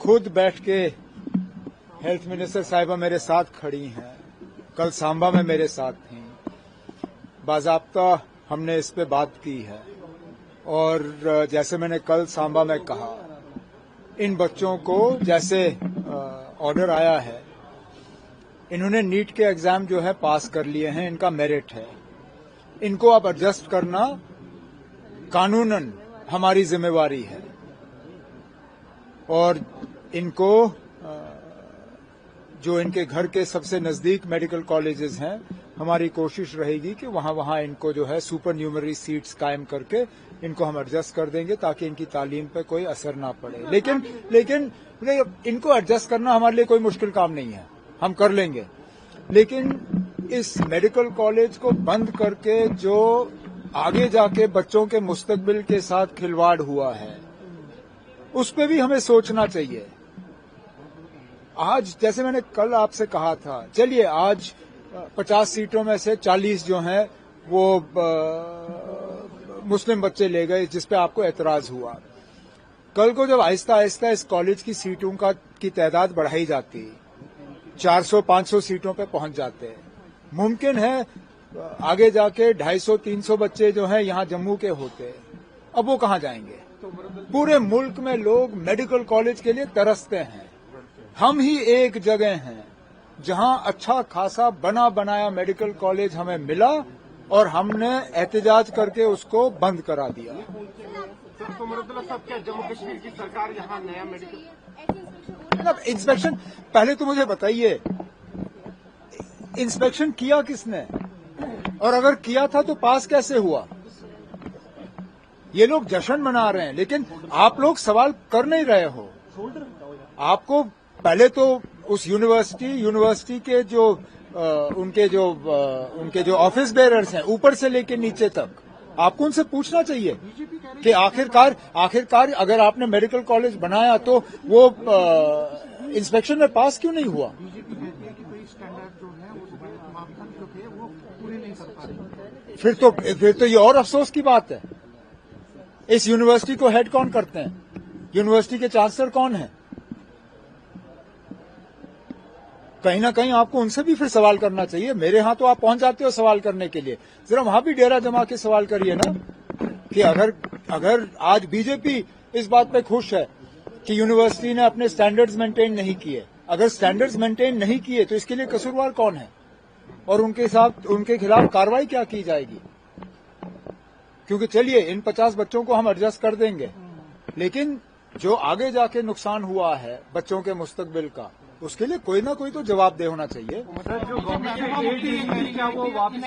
खुद बैठ के हेल्थ मिनिस्टर साहिबा मेरे साथ खड़ी हैं, कल सांबा में मेरे साथ थी, बाज़ाब्ता हमने इस पे बात की है। और जैसे मैंने कल सांबा में कहा, इन बच्चों को जैसे ऑर्डर आया है, इन्होंने नीट के एग्जाम जो है पास कर लिए हैं, इनका मेरिट है, इनको अब एडजस्ट करना कानूनन हमारी जिम्मेवारी है। और इनको जो इनके घर के सबसे नजदीक मेडिकल कॉलेजेस हैं, हमारी कोशिश रहेगी कि वहां इनको जो है सुपर न्यूमरी सीट्स कायम करके इनको हम एडजस्ट कर देंगे ताकि इनकी तालीम पे कोई असर ना पड़े। लेकिन इनको एडजस्ट करना हमारे लिए कोई मुश्किल काम नहीं है, हम कर लेंगे। लेकिन इस मेडिकल कॉलेज को बंद करके जो आगे जाके बच्चों के मुस्तकबिल के साथ खिलवाड़ हुआ है, उस पे भी हमें सोचना चाहिए। आज जैसे मैंने कल आपसे कहा था, चलिए आज 50 सीटों में से 40 जो हैं वो मुस्लिम बच्चे ले गए, जिस पे आपको एतराज हुआ। कल को जब आहिस्ता आहिस्ता इस कॉलेज की सीटों की तादाद बढ़ाई जाती, 400-500 सीटों पे पहुंच जाते, मुमकिन है आगे जाके 250-300 बच्चे जो हैं यहां जम्मू के होते। अब वो कहां जाएंगे? पूरे मुल्क में लोग मेडिकल कॉलेज के लिए तरसते हैं। हम ही एक जगह हैं जहां अच्छा खासा बना बनाया मेडिकल कॉलेज हमें मिला और हमने एहतजाज करके उसको बंद करा दिया। तो मुरद्दुल्ला साहब, क्या जम्मू कश्मीर की सरकार यहाँ नया मेडिकल मतलब इंस्पेक्शन, पहले तो मुझे बताइए इंस्पेक्शन किया किसने, और अगर किया था तो पास कैसे हुआ? ये लोग जश्न मना रहे हैं, लेकिन आप लोग सवाल कर नहीं रहे हो। आपको पहले तो उस यूनिवर्सिटी के जो उनके जो ऑफिस बेरर्स हैं, ऊपर से लेके नीचे तक, आपको उनसे पूछना चाहिए कि आखिरकार अगर आपने मेडिकल कॉलेज बनाया तो वो इंस्पेक्शन में पास क्यों नहीं हुआ? फिर तो ये और अफसोस की बात है। इस यूनिवर्सिटी को हेड कौन करते हैं? यूनिवर्सिटी के चांसलर कौन है? कहीं ना कहीं आपको उनसे भी फिर सवाल करना चाहिए। मेरे यहां तो आप पहुंच जाते हो सवाल करने के लिए, जरा वहां भी डेरा जमा के सवाल करिए ना कि अगर आज बीजेपी इस बात पे खुश है कि यूनिवर्सिटी ने अपने स्टैंडर्ड्स मेंटेन नहीं किए, अगर स्टैंडर्ड्स मेंटेन नहीं किए तो इसके लिए कसूरवार कौन है और उनके खिलाफ कार्रवाई क्या की जाएगी? क्योंकि चलिए इन 50 बच्चों को हम एडजस्ट कर देंगे, लेकिन जो आगे जाके नुकसान हुआ है बच्चों के मुस्तकबिल का, उसके लिए कोई ना कोई तो जवाबदेह होना चाहिए। जो गवर्नमेंट क्या वो वापस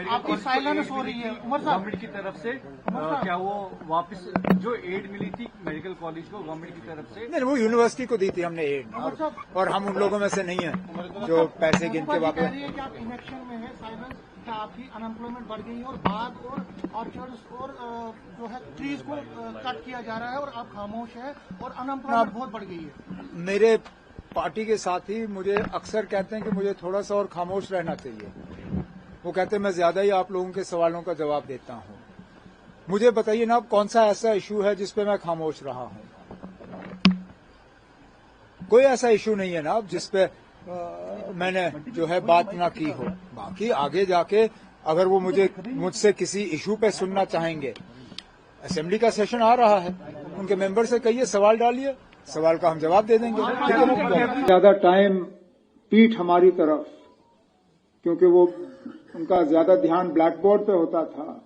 आपकी साइलेंस हो रही है गवर्नमेंट की तरफ से, क्या वो वापस जो एड मिली थी मेडिकल कॉलेज को गवर्नमेंट की तरफ से? नहीं, वो यूनिवर्सिटी को दी थी हमने एड, और हम उन लोगों में से नहीं है जो पैसे गिन के वापस। इलेक्शन में है साइलेंस, क्या आपकी अनएम्प्लॉयमेंट बढ़ गई है और बाग और ऑर्चर्ड्स और जो है ट्रीज को कट किया जा रहा है और आप खामोश है और अनएम्प्लॉयमेंट बहुत बढ़ गई है? मेरे पार्टी के साथी मुझे अक्सर कहते हैं कि मुझे थोड़ा सा और खामोश रहना चाहिए। वो कहते हैं मैं ज्यादा ही आप लोगों के सवालों का जवाब देता हूं। मुझे बताइए ना, कौन सा ऐसा इशू है जिस पे मैं खामोश रहा हूं? कोई ऐसा इशू नहीं है ना जिस पे मैंने जो है बात ना की हो। बाकी आगे जाके अगर वो मुझसे किसी इशू पे सुनना चाहेंगे, असेंबली का सेशन आ रहा है, उनके मेंबर से कहिए, सवाल डालिए, सवाल का हम जवाब दे देंगे। ज्यादा टाइम पीठ हमारी तरफ, क्योंकि वो उनका ज्यादा ध्यान ब्लैक बोर्ड पे होता था।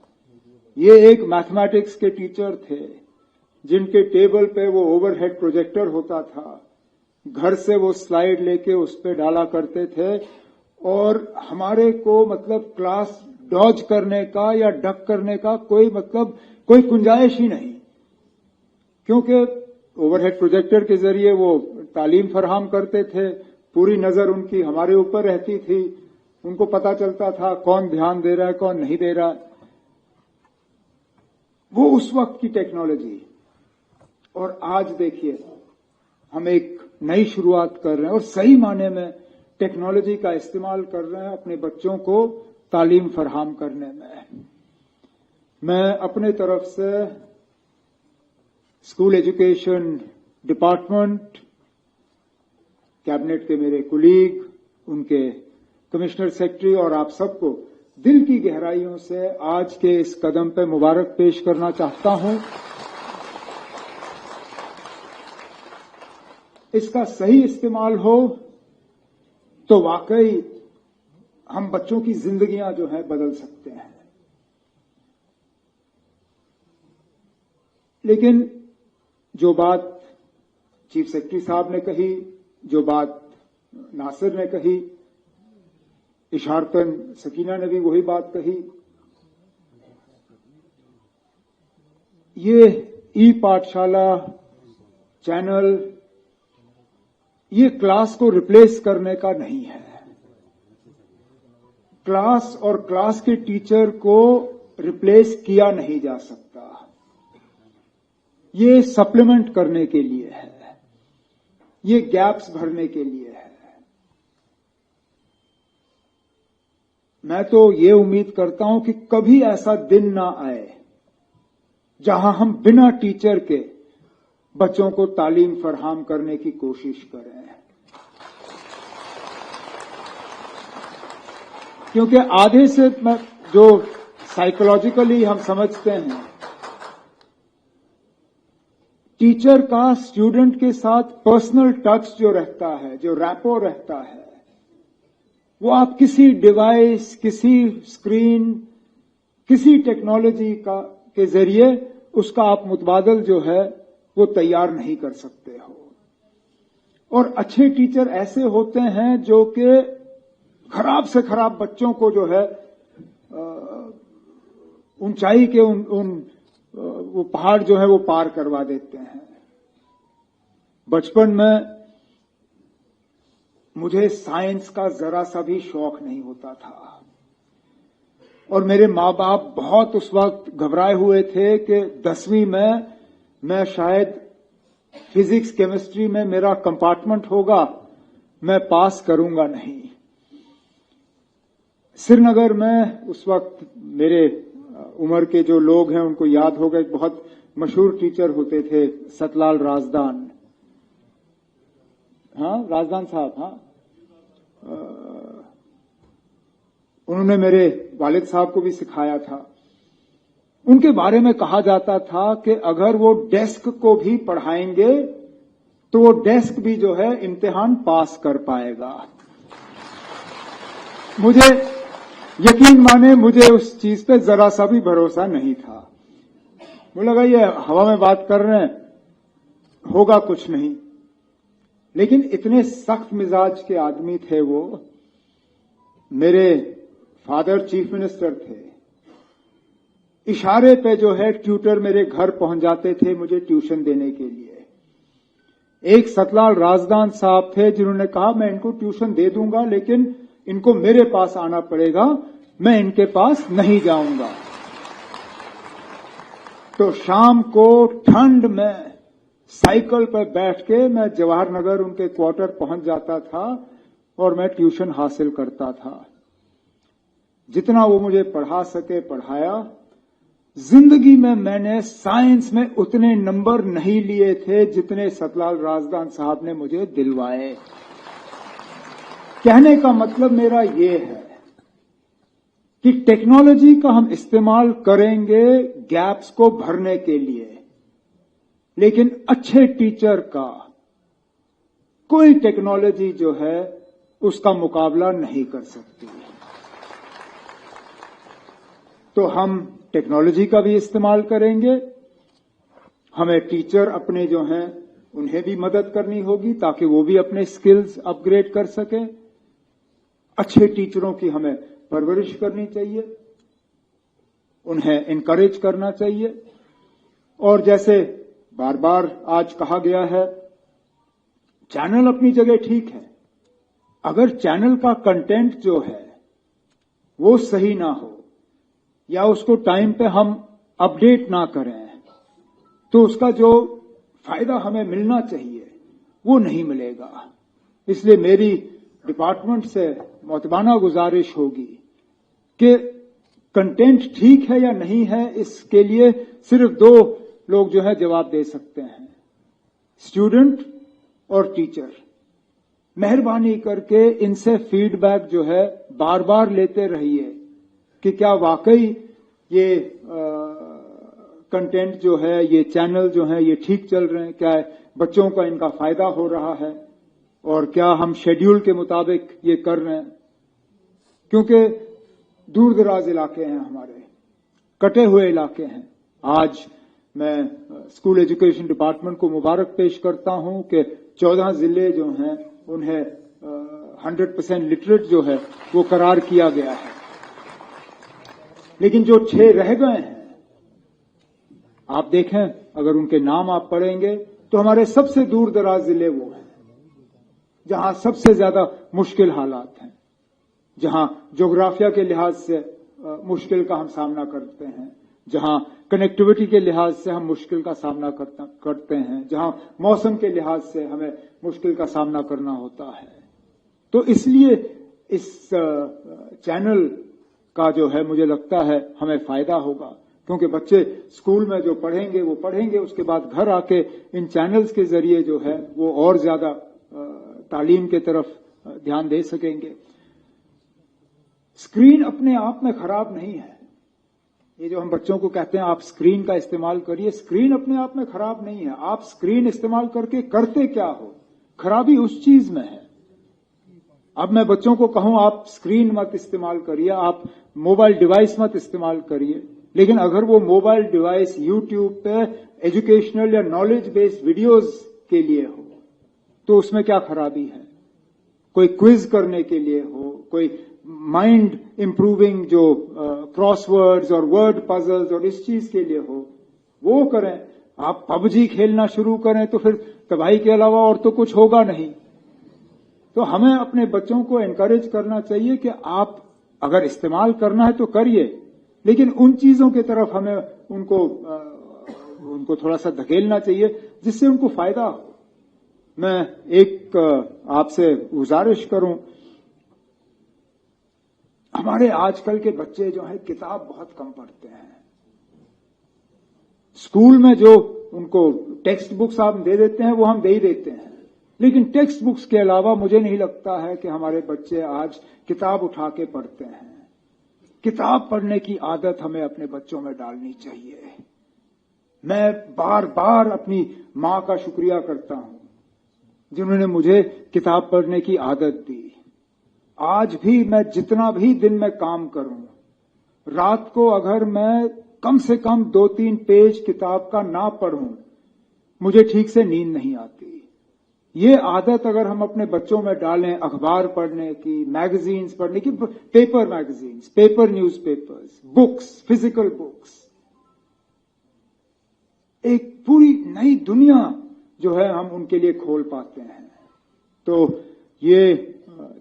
ये एक मैथमेटिक्स के टीचर थे जिनके टेबल पे वो ओवरहेड प्रोजेक्टर होता था, घर से वो स्लाइड लेके उस पे डाला करते थे और हमारे को मतलब क्लास डॉज करने का या डक करने का कोई गुंजाइश ही नहीं, क्योंकि ओवरहेड प्रोजेक्टर के जरिए वो तालीम फराहम करते थे। पूरी नजर उनकी हमारे ऊपर रहती थी, उनको पता चलता था कौन ध्यान दे रहा है कौन नहीं दे रहा। वो उस वक्त की टेक्नोलॉजी, और आज देखिए हम एक नई शुरुआत कर रहे हैं और सही माने में टेक्नोलॉजी का इस्तेमाल कर रहे हैं अपने बच्चों को तालीम फराहम करने में। मैं अपने तरफ से स्कूल एजुकेशन डिपार्टमेंट, कैबिनेट के मेरे कुलीग, उनके कमिश्नर सेक्रेटरी और आप सबको दिल की गहराइयों से आज के इस कदम पे मुबारक पेश करना चाहता हूं। इसका सही इस्तेमाल हो तो वाकई हम बच्चों की जिंदगियां जो है बदल सकते हैं। लेकिन जो बात चीफ सेक्रेटरी साहब ने कही, जो बात नासिर ने कही, इशारतन सकीना ने भी वही बात कही। ये ई पाठशाला चैनल ये क्लास को रिप्लेस करने का नहीं है। क्लास और क्लास के टीचर को रिप्लेस किया नहीं जा सकता। ये सप्लीमेंट करने के लिए है, ये गैप्स भरने के लिए है। मैं तो ये उम्मीद करता हूं कि कभी ऐसा दिन ना आए जहां हम बिना टीचर के बच्चों को तालीम फराहम करने की कोशिश करें, क्योंकि आधे से जो साइकोलॉजिकली हम समझते हैं, टीचर का स्टूडेंट के साथ पर्सनल टच जो रहता है, जो रैपो रहता है, वो आप किसी डिवाइस, किसी स्क्रीन, किसी टेक्नोलॉजी के जरिए उसका आप मुतबादल जो है वो तैयार नहीं कर सकते हो। और अच्छे टीचर ऐसे होते हैं जो कि खराब से खराब बच्चों को जो है ऊंचाई के वो पहाड़ जो है वो पार करवा देते हैं। बचपन में मुझे साइंस का जरा सा भी शौक नहीं होता था और मेरे माँ बाप बहुत उस वक्त घबराए हुए थे कि 10वीं में मैं शायद फिजिक्स केमिस्ट्री में मेरा कंपार्टमेंट होगा, मैं पास करूंगा नहीं। श्रीनगर में उस वक्त मेरे उम्र के जो लोग हैं उनको याद होगा, एक बहुत मशहूर टीचर होते थे सतलाल राजदान। हाँ, राजदान साहब। हाँ, उन्होंने मेरे वालिद साहब को भी सिखाया था। उनके बारे में कहा जाता था कि अगर वो डेस्क को भी पढ़ाएंगे तो वो डेस्क भी जो है इम्तिहान पास कर पाएगा। मुझे यकीन माने, मुझे उस चीज पे जरा सा भी भरोसा नहीं था। मुझे लगा ये हवा में बात कर रहे हैं, होगा कुछ नहीं। लेकिन इतने सख्त मिजाज के आदमी थे वो। मेरे फादर चीफ मिनिस्टर थे, इशारे पे जो है ट्यूटर मेरे घर पहुंच जाते थे मुझे ट्यूशन देने के लिए। एक सतलाल राजदान साहब थे जिन्होंने कहा मैं इनको ट्यूशन दे दूंगा लेकिन इनको मेरे पास आना पड़ेगा, मैं इनके पास नहीं जाऊंगा। तो शाम को ठंड में साइकिल पर बैठ के मैं जवाहर नगर उनके क्वार्टर पहुंच जाता था और मैं ट्यूशन हासिल करता था। जितना वो मुझे पढ़ा सके पढ़ाया। जिंदगी में मैंने साइंस में उतने नंबर नहीं लिए थे जितने सतलाल राजदान साहब ने मुझे दिलवाए। कहने का मतलब मेरा ये है कि टेक्नोलॉजी का हम इस्तेमाल करेंगे गैप्स को भरने के लिए, लेकिन अच्छे टीचर का कोई टेक्नोलॉजी जो है उसका मुकाबला नहीं कर सकती। तो हम टेक्नोलॉजी का भी इस्तेमाल करेंगे। हमें टीचर अपने जो हैं उन्हें भी मदद करनी होगी ताकि वो भी अपने स्किल्स अपग्रेड कर सकें। अच्छे टीचरों की हमें परवरिश करनी चाहिए, उन्हें इनकरेज करना चाहिए। और जैसे बार बार आज कहा गया है, चैनल अपनी जगह ठीक है। अगर चैनल का कंटेंट जो है वो सही ना हो या उसको टाइम पे हम अपडेट ना करें तो उसका जो फायदा हमें मिलना चाहिए वो नहीं मिलेगा। इसलिए मेरी डिपार्टमेंट से मोतबाना गुजारिश होगी कि कंटेंट ठीक है या नहीं है, इसके लिए सिर्फ दो लोग जो है जवाब दे सकते हैं, स्टूडेंट और टीचर, मेहरबानी करके इनसे फीडबैक जो है बार बार लेते रहिए कि क्या वाकई ये कंटेंट जो है, ये चैनल जो है, ये ठीक चल रहे हैं, क्या बच्चों का इनका फायदा हो रहा है और क्या हम शेड्यूल के मुताबिक ये कर रहे हैं। क्योंकि दूर दराज इलाके हैं हमारे, कटे हुए इलाके हैं। आज मैं स्कूल एजुकेशन डिपार्टमेंट को मुबारक पेश करता हूं कि 14 जिले जो हैं उन्हें 100% लिटरेट जो है वो करार किया गया है। लेकिन जो 6 रह गए हैं, आप देखें, अगर उनके नाम आप पढ़ेंगे तो हमारे सबसे दूर दराज जिले वो हैं जहां सबसे ज्यादा मुश्किल हालात हैं, जहां ज्योग्राफिया के लिहाज से मुश्किल का हम सामना करते हैं, जहां कनेक्टिविटी के लिहाज से हम मुश्किल का सामना करते हैं, जहां मौसम के लिहाज से हमें मुश्किल का सामना करना होता है। तो इसलिए इस चैनल का जो है मुझे लगता है हमें फायदा होगा, क्योंकि बच्चे स्कूल में जो पढ़ेंगे वो पढ़ेंगे, उसके बाद घर आके इन चैनल्स के जरिए जो है वो और ज्यादा तालीम के तरफ ध्यान दे सकेंगे। स्क्रीन अपने आप में खराब नहीं है। ये जो हम बच्चों को कहते हैं आप स्क्रीन का इस्तेमाल करिए, स्क्रीन अपने आप में खराब नहीं है। आप स्क्रीन इस्तेमाल करके करते क्या हो, खराबी उस चीज में है। अब मैं बच्चों को कहूं आप स्क्रीन मत इस्तेमाल करिए, आप मोबाइल डिवाइस मत इस्तेमाल करिए, लेकिन अगर वो मोबाइल डिवाइस यूट्यूब पे एजुकेशनल या नॉलेज बेस्ड वीडियोस के लिए हो तो उसमें क्या खराबी है। कोई क्विज करने के लिए हो, कोई माइंड इंप्रूविंग जो क्रॉसवर्ड्स और वर्ड पजल्स और इस चीज के लिए हो वो करें। आप पबजी खेलना शुरू करें तो फिर तबाही के अलावा और तो कुछ होगा नहीं। तो हमें अपने बच्चों को एनकरेज करना चाहिए कि आप अगर इस्तेमाल करना है तो करिए, लेकिन उन चीजों की तरफ हमें उनको थोड़ा सा धकेलना चाहिए जिससे उनको फायदा हो। मैं एक आपसे गुजारिश करूं, हमारे आजकल के बच्चे जो है किताब बहुत कम पढ़ते हैं। स्कूल में जो उनको टेक्स्ट बुक्स आप दे देते हैं वो हम दे ही देते हैं, लेकिन टेक्स्ट बुक्स के अलावा मुझे नहीं लगता है कि हमारे बच्चे आज किताब उठा के पढ़ते हैं। किताब पढ़ने की आदत हमें अपने बच्चों में डालनी चाहिए। मैं बार बार अपनी मां का शुक्रिया करता हूं जिन्होंने मुझे किताब पढ़ने की आदत दी। आज भी मैं जितना भी दिन में काम करूं, रात को अगर मैं कम से कम 2-3 पेज किताब का ना पढ़ूं, मुझे ठीक से नींद नहीं आती। ये आदत अगर हम अपने बच्चों में डालें, अखबार पढ़ने की, मैगजीन्स पढ़ने की, paper magazines, paper newspapers, books, physical books, एक पूरी नई दुनिया जो है हम उनके लिए खोल पाते हैं। तो ये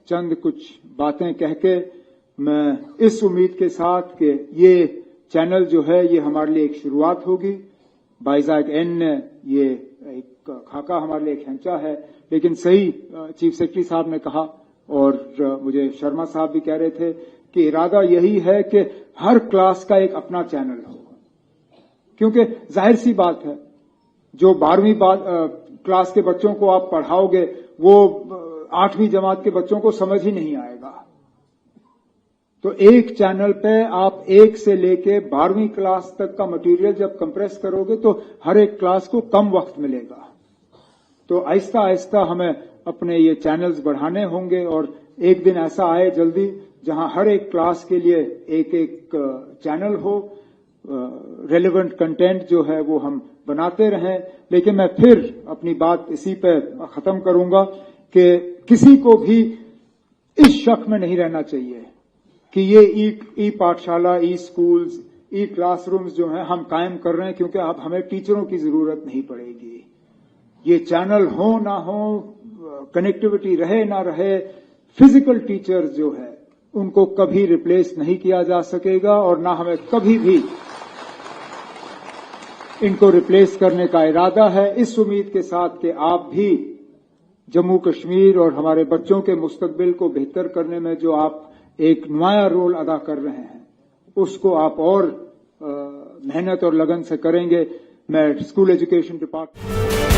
चंद कुछ बातें कह के मैं इस उम्मीद के साथ कि ये चैनल जो है ये हमारे लिए एक शुरुआत होगी। बाइज़ैक एन ने ये एक खाका हमारे लिए एक हैंचा है, लेकिन सही चीफ सेक्रेटरी साहब ने कहा और मुझे शर्मा साहब भी कह रहे थे कि इरादा यही है कि हर क्लास का एक अपना चैनल हो, क्योंकि जाहिर सी बात है जो 12वीं क्लास के बच्चों को आप पढ़ाओगे वो 8वीं जमात के बच्चों को समझ ही नहीं आएगा। तो एक चैनल पे आप 1 से लेके 12वीं क्लास तक का मटेरियल जब कंप्रेस करोगे तो हर एक क्लास को कम वक्त मिलेगा। तो आहिस्ता आहिस्ता हमें अपने ये चैनल्स बढ़ाने होंगे और एक दिन ऐसा आए जल्दी जहां हर एक क्लास के लिए एक एक चैनल हो, रेलेवेंट कंटेंट जो है वो हम बनाते रहें। लेकिन मैं फिर अपनी बात इसी पे खत्म करूंगा कि किसी को भी इस शक में नहीं रहना चाहिए कि ये ई पाठशाला, ई स्कूल्स, ई क्लासरूम्स जो हैं हम कायम कर रहे हैं क्योंकि अब हमें टीचरों की जरूरत नहीं पड़ेगी। ये चैनल हो ना हो, कनेक्टिविटी रहे ना रहे, फिजिकल टीचर्स जो है उनको कभी रिप्लेस नहीं किया जा सकेगा और ना हमें कभी भी इनको रिप्लेस करने का इरादा है। इस उम्मीद के साथ कि आप भी जम्मू कश्मीर और हमारे बच्चों के मुस्तकबिल को बेहतर करने में जो आप एक नुमाया रोल अदा कर रहे हैं उसको आप और मेहनत और लगन से करेंगे। मैं स्कूल एजुकेशन डिपार्टमेंट